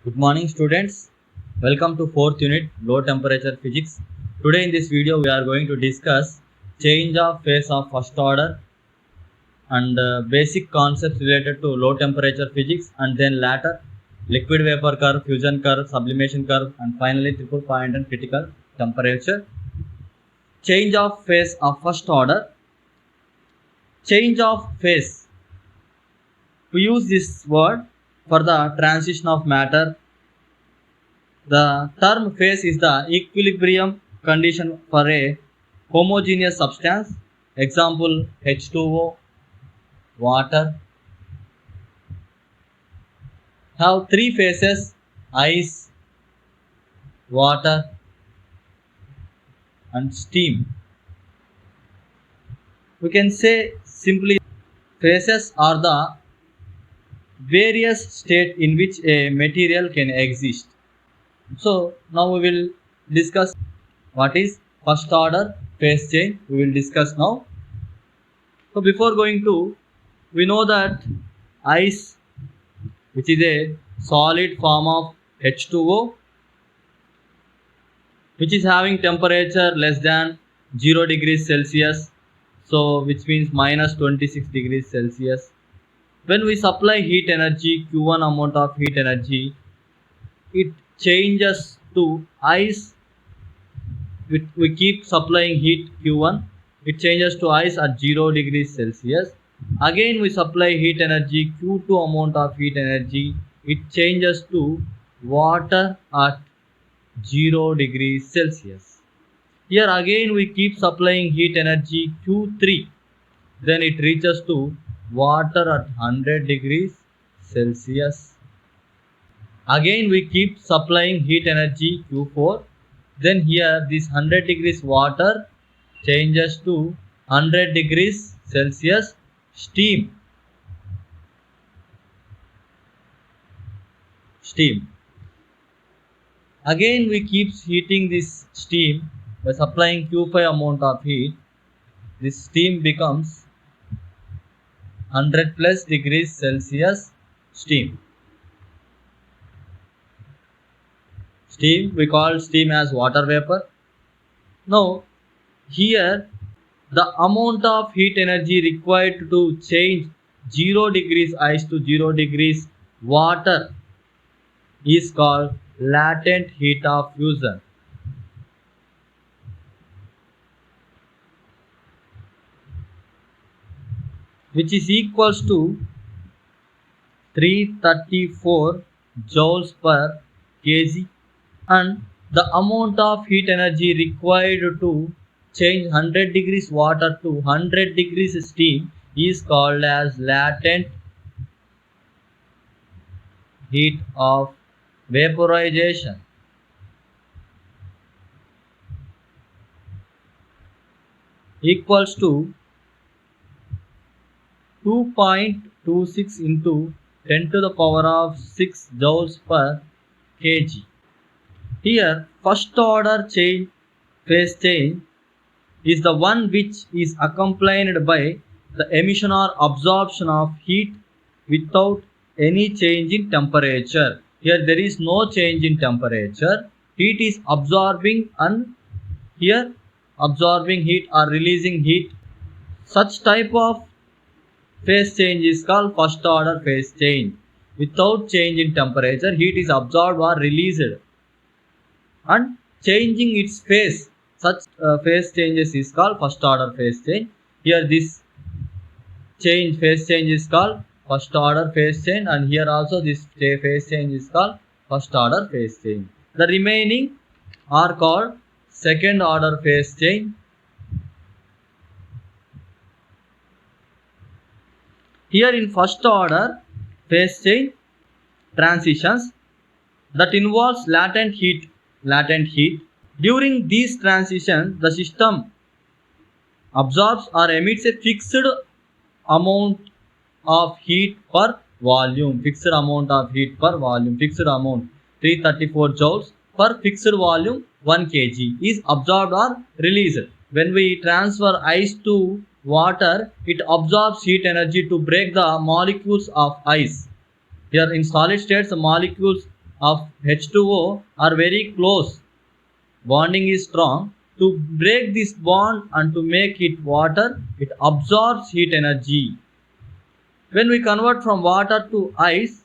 Good morning students. Welcome to 4th unit low temperature physics. Today in this video we are going to discuss change of phase of first order and basic concepts related to low temperature physics, and then later liquid vapor curve, fusion curve, sublimation curve, and finally triple point and critical temperature. Change of phase of first order. Change of phase. We use this word for the transition of matter. The term phase is the equilibrium condition for a homogeneous substance. Example H2O, water. Have three phases: ice, water, and steam. We can say simply phases are the various state in which a material can exist. So now we will discuss what is first order phase change. We will discuss now. So before going to, we know that ice, which is a solid form of H2O, which is having temperature less than 0 degrees Celsius, so which means minus 26 degrees Celsius. When we supply heat energy, Q1 amount of heat energy, it changes to ice. We keep supplying heat Q1, it changes to ice at 0 degrees Celsius. Again we supply heat energy, Q2 amount of heat energy, it changes to water at 0 degrees Celsius. Here again we keep supplying heat energy Q3, then it reaches to water at 100 degrees Celsius. Again we keep supplying heat energy Q4, then here this 100 degrees water changes to 100 degrees Celsius steam. Again we keep heating this steam by supplying Q5 amount of heat. This steam becomes 100 plus degrees Celsius steam. We call steam as water vapor. Now here the amount of heat energy required to change 0 degrees ice to 0 degrees water is called latent heat of fusion. Which is equals to 334 joules per kg, and the amount of heat energy required to change 100 degrees water to 100 degrees steam is called as latent heat of vaporization. Equals to 2.26 into 10 to the power of 6 joules per kg. Here first order phase change is the one which is accompanied by the emission or absorption of heat without any change in temperature. Here there is no change in temperature. Heat is absorbing, and here absorbing heat or releasing heat. Such type of phase change is called first order phase change. Without change in temperature, heat is absorbed or released and changing its phase. Such phase changes is called first order phase change. Here this phase change is called first order phase change, and here also this phase change is called first order phase change. The remaining are called second order phase change. Here in first order phase change transitions that involves latent heat. During these transitions, the system absorbs or emits a fixed amount of heat per volume. 334 joules per fixed volume 1 kg is absorbed or released. When we transfer ice to water, it absorbs heat energy to break the molecules of ice. Here in solid states, the molecules of H2O are very close. Bonding is strong. To break this bond and to make it water, it absorbs heat energy. When we convert from water to ice,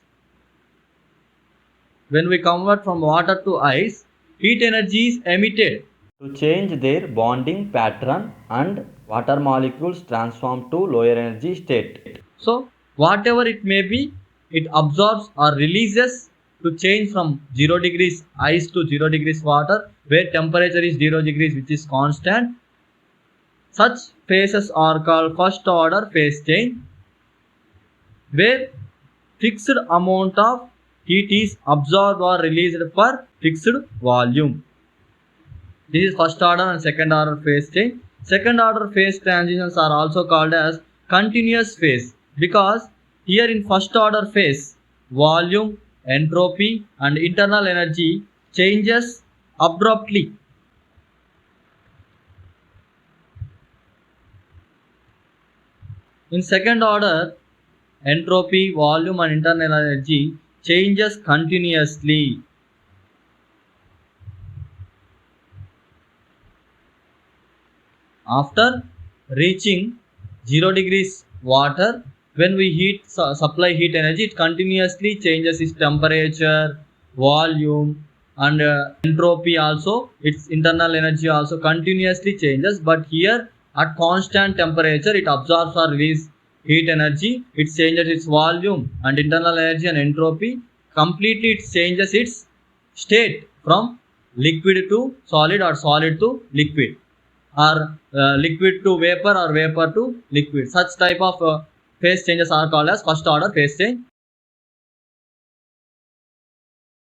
heat energy is emitted to change their bonding pattern and water molecules transform to lower energy state. So whatever it may be, it absorbs or releases to change from 0 degrees ice to 0 degrees water, where temperature is 0 degrees, which is constant. Such phases are called first order phase change, where fixed amount of heat is absorbed or released per fixed volume. This is first order and second order phase change. Second order phase transitions are also called as continuous phase, because here in first order phase, volume, entropy and internal energy changes abruptly. In second order, entropy, volume and internal energy changes continuously. After reaching 0 degrees water, when we supply heat energy, it continuously changes its temperature, volume and entropy also. Its internal energy also continuously changes, but here at constant temperature it absorbs or releases heat energy. It changes its volume and internal energy and entropy. Completely it changes its state from liquid to solid or solid to liquid, or liquid to vapor or vapor to liquid. Such type of phase changes are called as first order phase change.